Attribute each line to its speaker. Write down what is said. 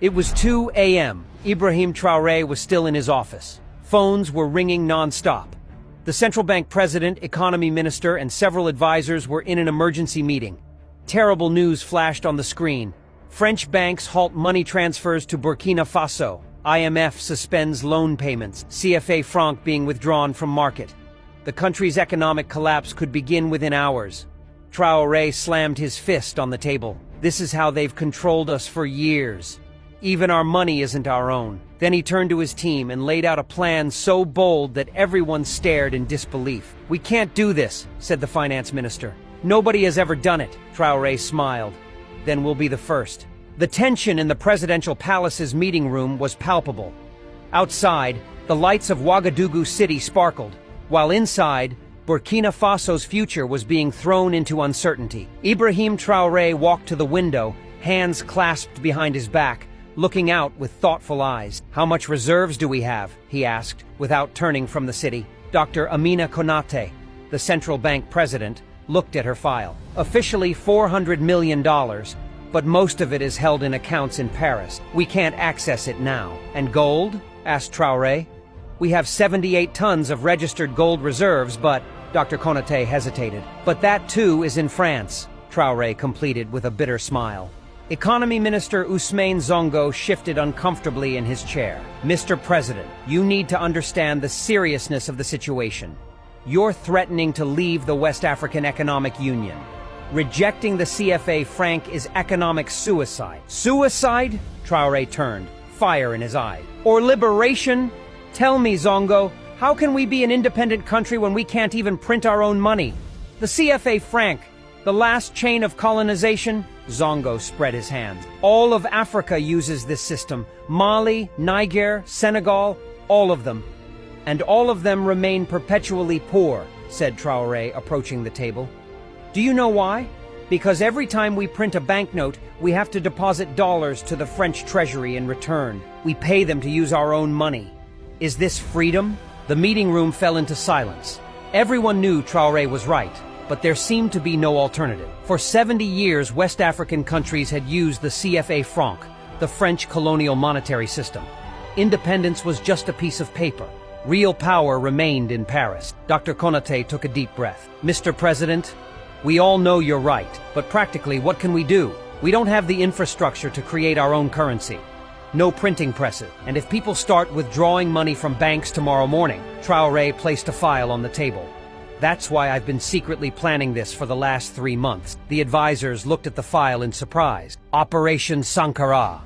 Speaker 1: It was 2 a.m. Ibrahim Traoré was still in his office. Phones were ringing non-stop. The central bank president, economy minister, and several advisors were in an emergency meeting. Terrible news flashed on the screen. French banks halt money transfers to Burkina Faso. IMF suspends loan payments, CFA franc being withdrawn from market. The country's economic collapse could begin within hours. Traoré slammed his fist on the table. This is how they've controlled us for years. Even our money isn't our own. Then he turned to his team and laid out a plan so bold that everyone stared in disbelief. "We can't do this," said the finance minister. "Nobody has ever done it." Traoré smiled. "Then we'll be the first." The tension in the presidential palace's meeting room was palpable. Outside, the lights of Ouagadougou city sparkled, while inside, Burkina Faso's future was being thrown into uncertainty. Ibrahim Traoré walked to the window, hands clasped behind his back, looking out with thoughtful eyes. "How much reserves do we have?" he asked, without turning from the city. Dr. Amina Konate, the central bank president, looked at her file. "Officially $400 million, but most of it is held in accounts in Paris. We can't access it now." "And gold?" asked Traoré. "We have 78 tons of registered gold reserves, but—" Dr. Konate hesitated. "But that too is in France," Traoré completed with a bitter smile. Economy Minister Ousmane Sonko shifted uncomfortably in his chair. "Mr. President, you need to understand the seriousness of the situation. You're threatening to leave the West African Economic Union. Rejecting the CFA franc is economic suicide." "Suicide?" Traoré turned, fire in his eye. "Or liberation? Tell me, Sonko, how can we be an independent country when we can't even print our own money? The CFA franc, the last chain of colonization?" Sonko spread his hands. "All of Africa uses this system. Mali, Niger, Senegal, all of them. And all of them remain perpetually poor," said Traoré, approaching the table. "Do you know why? Because every time we print a banknote, we have to deposit dollars to the French treasury in return. We pay them to use our own money. Is this freedom?" The meeting room fell into silence. Everyone knew Traoré was right, but there seemed to be no alternative. For 70 years, West African countries had used the CFA franc, the French colonial monetary system. Independence was just a piece of paper. Real power remained in Paris. Dr. Konate took a deep breath. "Mr. President, we all know you're right, but practically what can we do? We don't have the infrastructure to create our own currency. No printing presses. And if people start withdrawing money from banks tomorrow morning," Traoré placed a file on the table. "That's why I've been secretly planning this for the last 3 months." The advisors looked at the file in surprise. "Operation Sankara,"